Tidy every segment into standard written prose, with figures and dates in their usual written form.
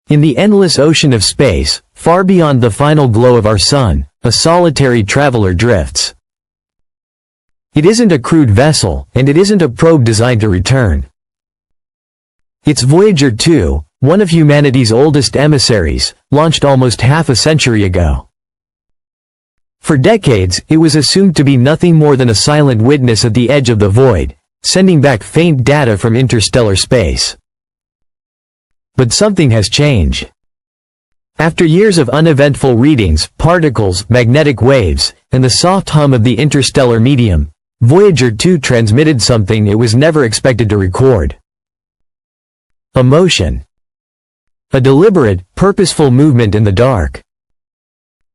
In the endless ocean of space, far beyond the final glow of our sun, a solitary traveler drifts. It isn't a crude vessel, and it isn't a probe designed to return. It's Voyager 2, one of humanity's oldest emissaries, launched almost half a century ago. For decades, it was assumed to be nothing more than a silent witness at the edge of the void, sending back faint data from interstellar space. But something has changed. After years of uneventful readings, particles, magnetic waves, and the soft hum of the interstellar medium, Voyager 2 transmitted something it was never expected to record. Emotion. A deliberate, purposeful movement in the dark.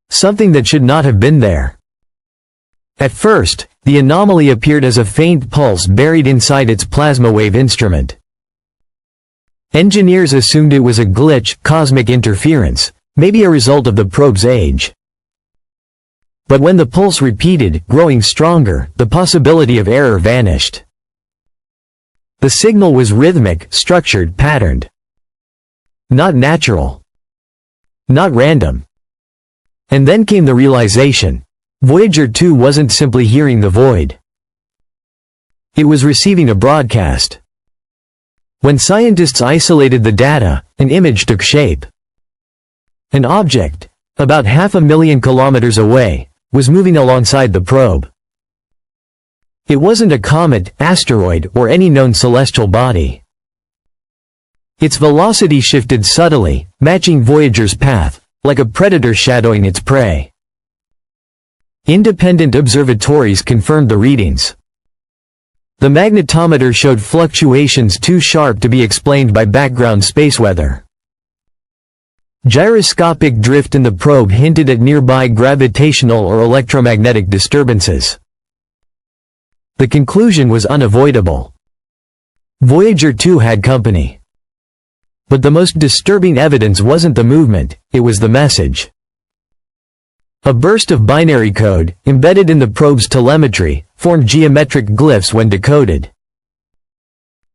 Something that should not have been there. At first, the anomaly appeared as a faint pulse buried inside its plasma wave instrument. Engineers assumed it was a glitch, cosmic interference, maybe a result of the probe's age. But when the pulse repeated, growing stronger, the possibility of error vanished. The signal was rhythmic, structured, patterned. Not natural. Not random. And then came the realization. Voyager 2 wasn't simply hearing the void. It was receiving a broadcast. When scientists isolated the data, an image took shape. An object, about 500,000 kilometers away, was moving alongside the probe. It wasn't a comet, asteroid, or any known celestial body. Its velocity shifted subtly, matching Voyager's path, like a predator shadowing its prey. Independent observatories confirmed the readings. The magnetometer showed fluctuations too sharp to be explained by background space weather. Gyroscopic drift in the probe hinted at nearby gravitational or electromagnetic disturbances. The conclusion was unavoidable. Voyager 2 had company. But the most disturbing evidence wasn't the movement, it was the message. A burst of binary code, embedded in the probe's telemetry, formed geometric glyphs when decoded.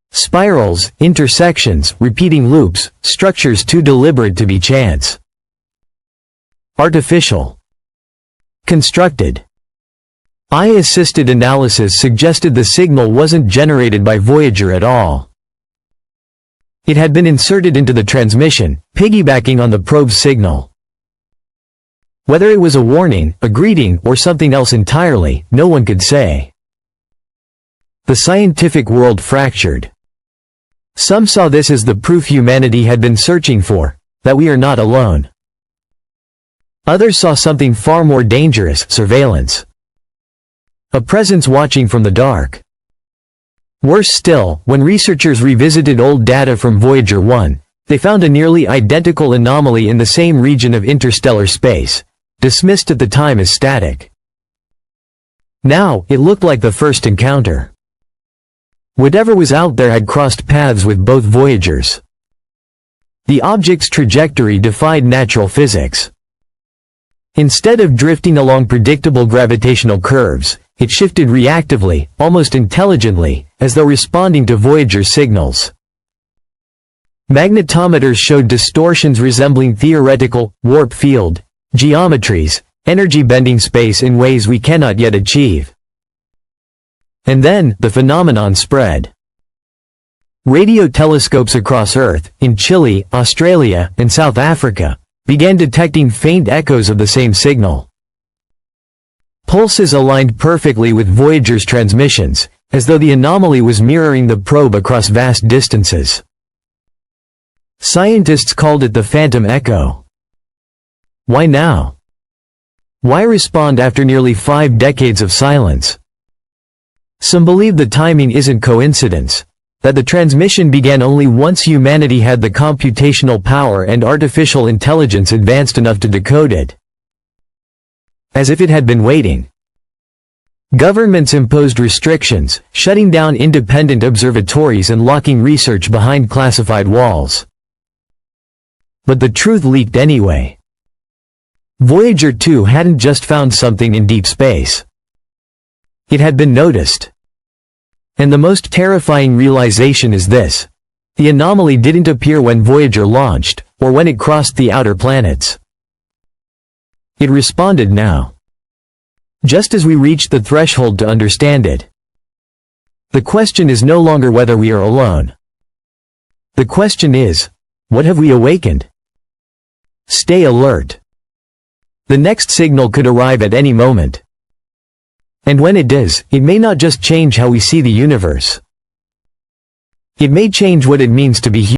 Spirals, intersections, repeating loops, structures too deliberate to be chance. Artificial. Constructed. AI-assisted analysis suggested the signal wasn't generated by Voyager at all. It had been inserted into the transmission, piggybacking on the probe's signal. Whether it was a warning, a greeting, or something else entirely, no one could say. The scientific world fractured. Some saw this as the proof humanity had been searching for, that we are not alone. Others saw something far more dangerous, surveillance. A presence watching from the dark. Worse still, when researchers revisited old data from Voyager 1, they found a nearly identical anomaly in the same region of interstellar space, dismissed at the time as static. Now, it looked like the first encounter. Whatever was out there had crossed paths with both Voyagers. The object's trajectory defied natural physics. Instead of drifting along predictable gravitational curves, it shifted reactively, almost intelligently, as though responding to Voyager's signals. Magnetometers showed distortions resembling theoretical, warp field, geometries, energy bending space in ways we cannot yet achieve. And then, the phenomenon spread. Radio telescopes across Earth, in Chile, Australia, and South Africa, began detecting faint echoes of the same signal. Pulses aligned perfectly with Voyager's transmissions, as though the anomaly was mirroring the probe across vast distances. Scientists called it the phantom echo. Why now? Why respond after nearly 5 decades of silence? Some believe the timing isn't coincidence, that the transmission began only once humanity had the computational power and artificial intelligence advanced enough to decode it. As if it had been waiting. Governments imposed restrictions, shutting down independent observatories and locking research behind classified walls. But the truth leaked anyway. Voyager 2 hadn't just found something in deep space. It had been noticed. And the most terrifying realization is this. The anomaly didn't appear when Voyager launched, or when it crossed the outer planets. It responded now. Just as we reached the threshold to understand it. The question is no longer whether we are alone. The question is, what have we awakened? Stay alert. The next signal could arrive at any moment. And when it does, it may not just change how we see the universe. It may change what it means to be human.